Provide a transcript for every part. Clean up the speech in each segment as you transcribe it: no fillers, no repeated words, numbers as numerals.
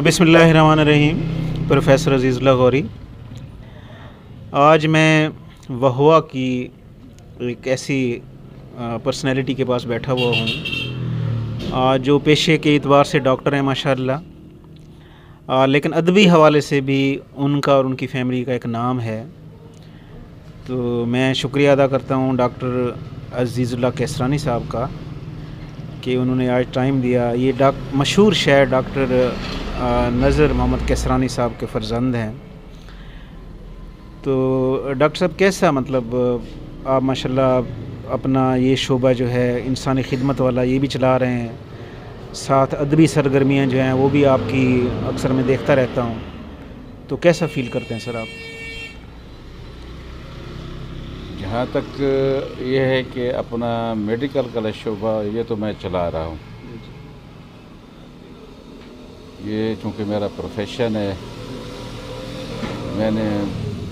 बिस्मिल्लाहिर्रहमानिर्रहीम। प्रोफेसर अज़ीज़ुल्लाह गौरी। आज मैं वहवा की एक ऐसी पर्सनैलिटी के पास बैठा हुआ हूँ जो पेशे के एतबार से डॉक्टर हैं माशाअल्लाह, लेकिन अदबी हवाले से भी उनका और उनकी फैमिली का एक नाम है। तो मैं शुक्रिया अदा करता हूँ डॉक्टर अज़ीज़ुल्लाह केसरानी साहब का कि उन्होंने आज टाइम दिया। ये मशहूर शायर डॉक्टर नज़र मोहम्मद केसरानी साहब के फ़र्जंद हैं। तो डॉक्टर साहब कैसा मतलब आप माशाल्लाह अपना ये शोबा जो है इंसानी खिदमत वाला ये भी चला रहे हैं, साथ अदबी सरगर्मियाँ जो हैं वो भी आपकी अक्सर मैं देखता रहता हूँ। तो कैसा फ़ील करते हैं सर आप? जहाँ तक ये है कि अपना मेडिकल का शोबा ये तो मैं चला रहा हूँ। ये चूँकि मेरा प्रोफेशन है, मैंने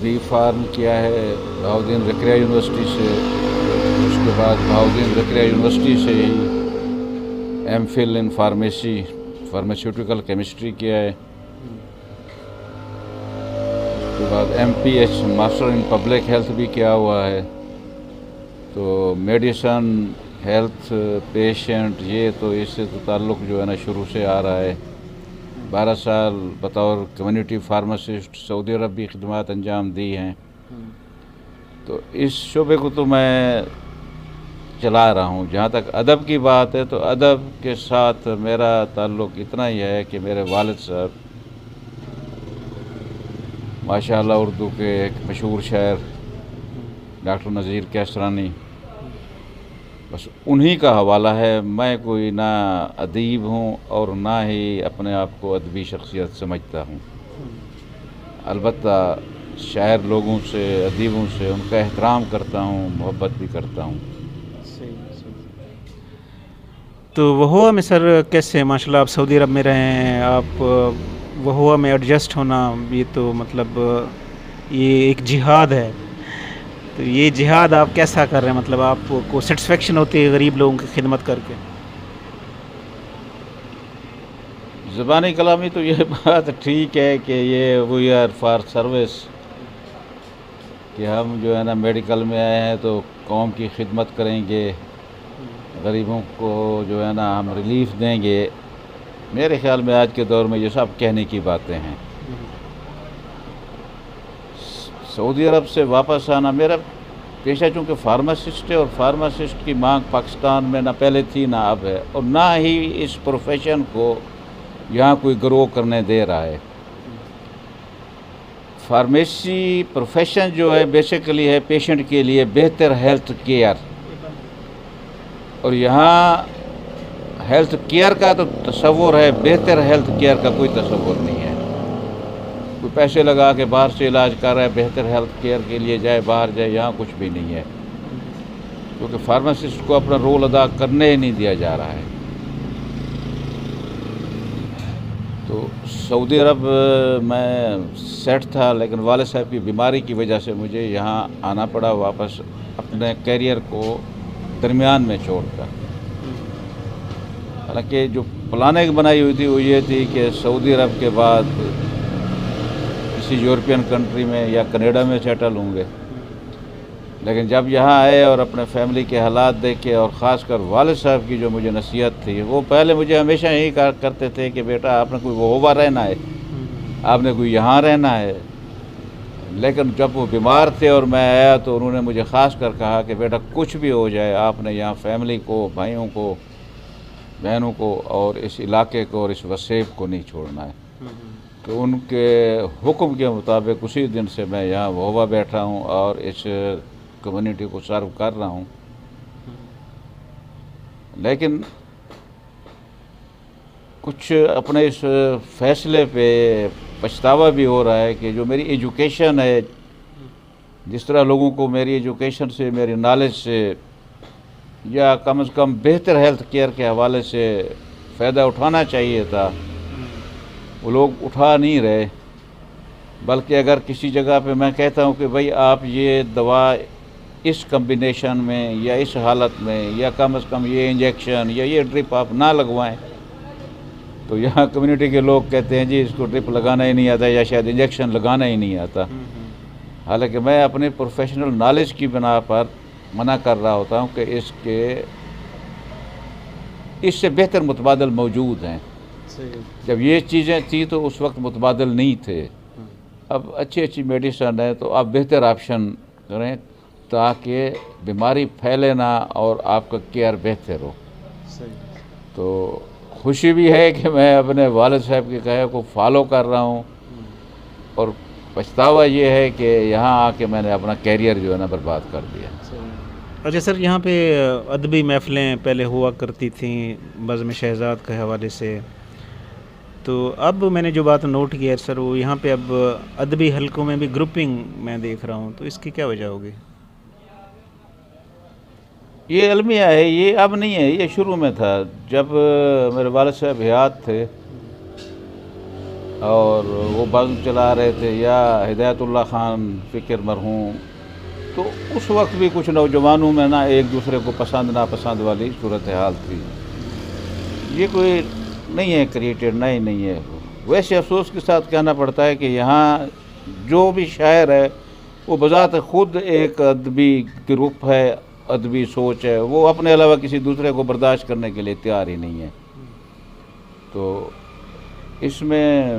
बी फार्म किया है बहाउद्दीन ज़करिया यूनिवर्सिटी से, उसके बाद बहाउद्दीन ज़करिया यूनिवर्सिटी से ही M Phil in pharmaceutical chemistry किया है। उसके बाद MPH master in public health भी किया हुआ है। तो मेडिसन, हेल्थ, पेशेंट ये तो इससे तो ताल्लुक़ जो है ना शुरू से आ रहा है। 12 साल बतौर कम्युनिटी फार्मासिस्ट सऊदी अरब भी खिदमत अंजाम दी हैं। तो इस शोबे को तो मैं चला रहा हूँ। जहाँ तक अदब की बात है तो अदब के साथ मेरा ताल्लुक़ इतना ही है कि मेरे वालिद साहब माशाअल्लाह उर्दू के एक मशहूर शायर डॉक्टर नज़ीर केसरानी, बस उन्हीं का हवाला है। मैं कोई ना अदीब हूँ और ना ही अपने आप को अदबी शख्सियत समझता हूँ। अलबत्ता शायर लोगों से, अदीबों से उनका एहतराम करता हूँ, मोहब्बत भी करता हूँ। तो वहवा में सर कैसे माशाल्लाह आप सऊदी अरब में रहे हैं, आप वहवा में एडजस्ट होना ये तो मतलब ये एक जिहाद है। तो ये जिहाद आप कैसा कर रहे हैं, मतलब आपको सेटिस्फेक्शन होती है गरीब लोगों की खिदमत करके? ज़बानी कलामी तो ये बात ठीक है कि ये वी आर फॉर सर्विस, कि हम जो है ना मेडिकल में आए हैं तो कौम की खिदमत करेंगे, गरीबों को जो है ना हम रिलीफ देंगे। मेरे ख़्याल में आज के दौर में ये सब कहने की बातें हैं। सऊदी अरब से वापस आना, मेरा पेशा चूँकि फार्मासिस्ट है और फार्मासिस्ट की मांग पाकिस्तान में ना पहले थी ना अब है, और ना ही इस प्रोफेशन को यहाँ कोई ग्रो करने दे रहा है। फार्मेसी प्रोफेशन जो है बेसिकली है पेशेंट के लिए बेहतर हेल्थ केयर, और यहाँ हेल्थ केयर का तो तस्वुर है, बेहतर हेल्थ केयर का कोई तस्वुर नहीं है। कोई पैसे लगा के बाहर से इलाज कर रहा है, बेहतर हेल्थ केयर के लिए जाए बाहर जाए, यहाँ कुछ भी नहीं है, क्योंकि फार्मासिस्ट को अपना रोल अदा करने ही नहीं दिया जा रहा है। तो सऊदी अरब मैं सेट था, लेकिन वालिद साहब की बीमारी की वजह से मुझे यहाँ आना पड़ा वापस, अपने कैरियर को दरमियान में छोड़कर। हालांकि जो प्लानिंग बनाई हुई थी वो ये थी कि सऊदी अरब के बाद किसी यूरोपियन कंट्री में या कनाडा में सेटल होंगे, लेकिन जब यहाँ आए और अपने फैमिली के हालात देखे, और ख़ासकर वालिद साहब की जो मुझे नसीहत थी, वो पहले मुझे हमेशा यही करते थे कि बेटा आपने कोई वहवा रहना है, आपने कोई यहाँ रहना है। लेकिन जब वो बीमार थे और मैं आया तो उन्होंने मुझे ख़ास कर कहा कि बेटा कुछ भी हो जाए आपने यहाँ फैमिली को, भाइयों को, बहनों को और इस इलाके को और इस वसेब को नहीं छोड़ना है। तो उनके हुक्म के मुताबिक उसी दिन से मैं यहाँ वहवा बैठा हूँ और इस कम्युनिटी को सर्व कर रहा हूँ। लेकिन कुछ अपने इस फैसले पे पछतावा भी हो रहा है कि जो मेरी एजुकेशन है, जिस तरह लोगों को मेरी एजुकेशन से, मेरी नॉलेज से, या कम से कम बेहतर हेल्थ केयर के हवाले से फ़ायदा उठाना चाहिए था, वो लोग उठा नहीं रहे। बल्कि अगर किसी जगह पे मैं कहता हूँ कि भाई आप ये दवा इस कम्बिनेशन में या इस हालत में, या कम से कम ये इंजेक्शन या ये ड्रिप आप ना लगवाएं, تو یہاں کمیونٹی کے لوگ کہتے ہیں جی اس کو ڈرپ لگانا ہی نہیں آتا یا شاید انجیکشن لگانا ہی نہیں آتا، حالانکہ میں اپنے پروفیشنل نالج کی بنا پر منع کر رہا ہوتا ہوں کہ اس سے بہتر متبادل موجود ہیں۔ جب یہ چیزیں تھیں تو اس وقت متبادل نہیں تھے، اب اچھی میڈیسن ہے تو آپ بہتر آپشن کریں تاکہ بیماری پھیلے نہ اور آپ کا کیئر بہتر ہو۔ تو خوشی بھی ہے کہ میں اپنے والد صاحب کے کہے کو فالو کر رہا ہوں، اور پچھتاوا یہ ہے کہ یہاں آ کے میں نے اپنا کیریئر جو ہے نا برباد کر دیا۔ اچھا سر، یہاں پہ ادبی محفلیں پہلے ہوا کرتی تھیں بزم شہزاد کے حوالے سے، تو اب میں نے جو بات نوٹ کی ہے سر، وہ یہاں پہ اب ادبی حلقوں میں بھی گروپنگ میں دیکھ رہا ہوں، تو اس کی کیا وجہ ہوگی؟ یہ المیہ ہے، یہ اب نہیں ہے، یہ شروع میں تھا جب میرے والد صاحب حیات تھے اور وہ بزم چلا رہے تھے، یا ہدایت اللہ خان فکر مرحوم، تو اس وقت بھی کچھ نوجوانوں میں نا ایک دوسرے کو پسند ناپسند والی صورتحال تھی۔ یہ کوئی نہیں ہے کریٹڈ، نہیں ہے۔ ویسے افسوس کے ساتھ کہنا پڑتا ہے کہ یہاں جو بھی شاعر ہے وہ بذات خود ایک ادبی گروپ ہے، ادبی سوچ ہے، وہ اپنے علاوہ کسی دوسرے کو برداشت کرنے کے لیے تیار ہی نہیں ہے۔ تو اس میں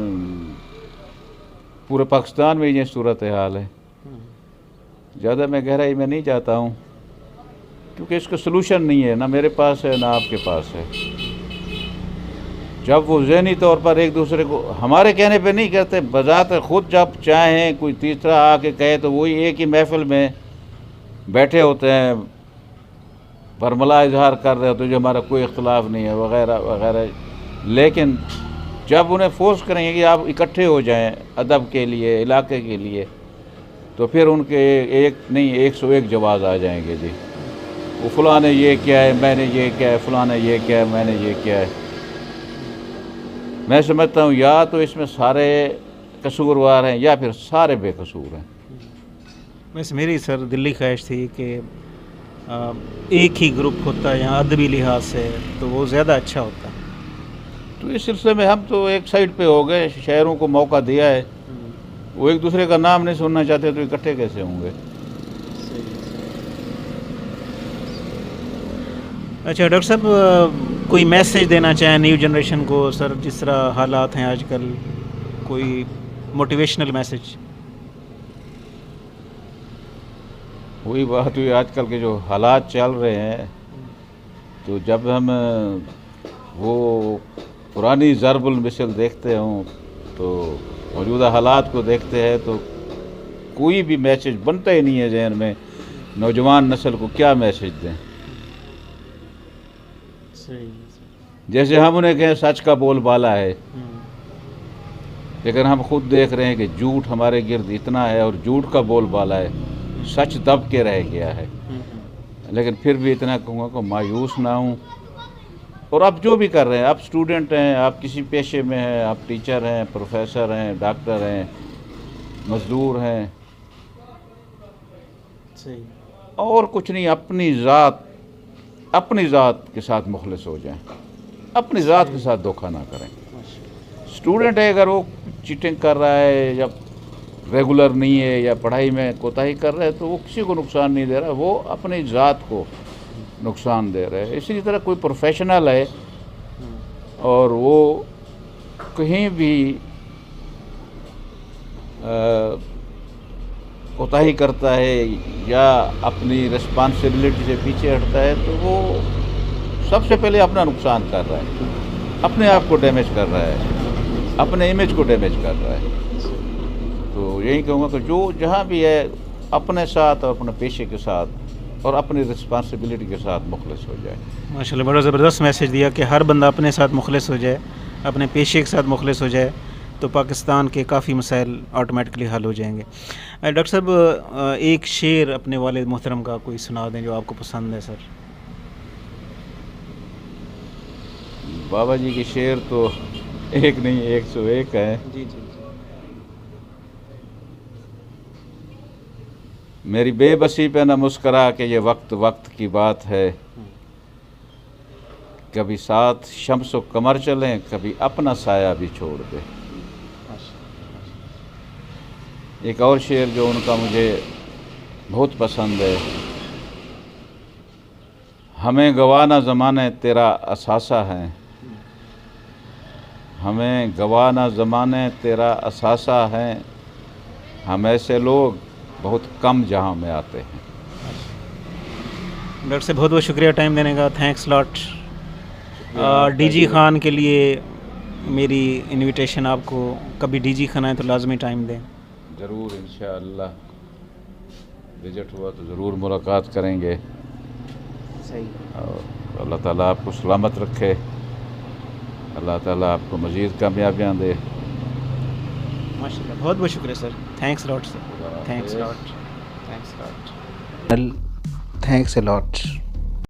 پورے پاکستان میں یہ صورتحال ہے۔ زیادہ میں گہرائی میں نہیں جاتا ہوں کیونکہ اس کا سلوشن نہیں ہے، نہ میرے پاس ہے نہ آپ کے پاس ہے۔ جب وہ ذہنی طور پر ایک دوسرے کو ہمارے کہنے پہ نہیں کرتے، بذات خود جب چاہیں کوئی تیسرا آ کے کہے تو وہی ایک ہی محفل میں بیٹھے ہوتے ہیں، برملا اظہار کر رہے ہوتے ہیں جو ہمارا کوئی اختلاف نہیں ہے وغیرہ وغیرہ، لیکن جب انہیں فورس کریں گے کہ آپ اکٹھے ہو جائیں ادب کے لیے، علاقے کے لیے، تو پھر ان کے ایک نہیں 101 جواز آ جائیں گے جی، وہ فلاں نے یہ کیا ہے، میں نے یہ کیا ہے، فلاں نے یہ کیا ہے، میں نے یہ کیا ہے۔ میں سمجھتا ہوں یا تو اس میں سارے قصوروار ہیں یا پھر سارے بے قصور ہیں۔ ویسے میری سر دلی خواہش تھی کہ ایک ہی گروپ ہوتا ہے یہاں ادبی لحاظ سے تو وہ زیادہ اچھا ہوتا ہے۔ تو اس سلسلے میں ہم تو ایک سائڈ پہ ہو گئے، شہروں کو موقع دیا ہے، وہ ایک دوسرے کا نام نہیں سننا چاہتے تو اکٹھے کیسے ہوں گے؟ اچھا ڈاکٹر صاحب، کوئی میسیج دینا چاہیں نیو جنریشن کو سر، جس طرح حالات ہیں آج کل، کوئی موٹیویشنل میسیج؟ وہی بات ہوئی، آج کل کے جو حالات چل رہے ہیں، تو جب ہم وہ پرانی ضرب المثل دیکھتے ہوں تو موجودہ حالات کو دیکھتے ہیں تو کوئی بھی میسیج بنتا ہی نہیں ہے ذہن میں، نوجوان نسل کو کیا میسیج دیں؟ جیسے ہم انہیں کہیں سچ کا بول بالا ہے، لیکن ہم خود دیکھ رہے ہیں کہ جھوٹ ہمارے گرد اتنا ہے اور جھوٹ کا بول بالا ہے، سچ دب کے رہ گیا ہے۔ لیکن پھر بھی اتنا کہوں گا کہ مایوس نہ ہوں، اور آپ جو بھی کر رہے ہیں، آپ اسٹوڈنٹ ہیں، آپ کسی پیشے میں ہیں، آپ ٹیچر ہیں، پروفیسر ہیں، ڈاکٹر ہیں، مزدور ہیں، اور کچھ نہیں، اپنی ذات کے ساتھ مخلص ہو جائیں، اپنی ذات کے ساتھ دھوکہ نہ کریں۔ اسٹوڈنٹ ہے اگر وہ چیٹنگ کر رہا ہے یا ریگولر نہیں ہے یا پڑھائی میں کوتاہی کر رہا ہے تو وہ کسی کو نقصان نہیں دے رہا، وہ اپنی ذات کو نقصان دے رہے ہیں۔ اسی طرح کوئی پروفیشنل ہے اور وہ کہیں بھی کوتاہی کرتا ہے یا اپنی رسپانسبلٹی سے پیچھے ہٹتا ہے تو وہ سب سے پہلے اپنا نقصان کر رہا ہے، اپنے آپ کو ڈیمیج کر رہا ہے، اپنے امیج کو ڈیمیج کر رہا ہے۔ تو یہی کہوں گا کہ جو جہاں بھی ہے اپنے ساتھ اور اپنے پیشے کے ساتھ اور اپنی رسپانسبلٹی کے ساتھ مخلص ہو جائے۔ ماشاء اللہ، بڑا زبردست میسیج دیا کہ ہر بندہ اپنے ساتھ مخلص ہو جائے، اپنے پیشے کے ساتھ مخلص ہو جائے تو پاکستان کے کافی مسائل آٹومیٹکلی حل ہو جائیں گے۔ ڈاکٹر صاحب، ایک شعر اپنے والد محترم کا کوئی سنا دیں جو آپ کو پسند ہے سر۔ بابا جی کی شعر تو ایک نہیں 101 ہے۔ جی جی۔ میری بے بسی پہ نہ مسکرا کہ یہ وقت وقت کی بات ہے، कभी साथ शम्स व कमर चलें, कभी अपना साया भी छोड़ दे। एक और शेर जो उनका मुझे बहुत पसंद है, हमें गवाना ज़माने तेरा असासा है, हमें गवाना ज़माने तेरा असासा है, हम ऐसे लोग बहुत कम जहां में आते हैं। डॉक्टर साहब बहुत बहुत शुक्रिया टाइम देने का, थैंक्स लॉट। डीजी खान के लिए मेरी इनविटेशन, आपको कभी डीजी खान आए तो लाजमी टाइम दें। ज़रूर, इंशाअल्लाह विजिट हुआ तो ज़रूर मुलाकात करेंगे। सही। और अल्लाह ताला आपको सलामत रखे, अल्लाह ताला आपको मज़ीद कामयाबियाँ दे। माशाल्लाह, बहुत बहुत शुक्रिया sir, thanks lot sir, thanks lot, thanks lot, thanks a lot.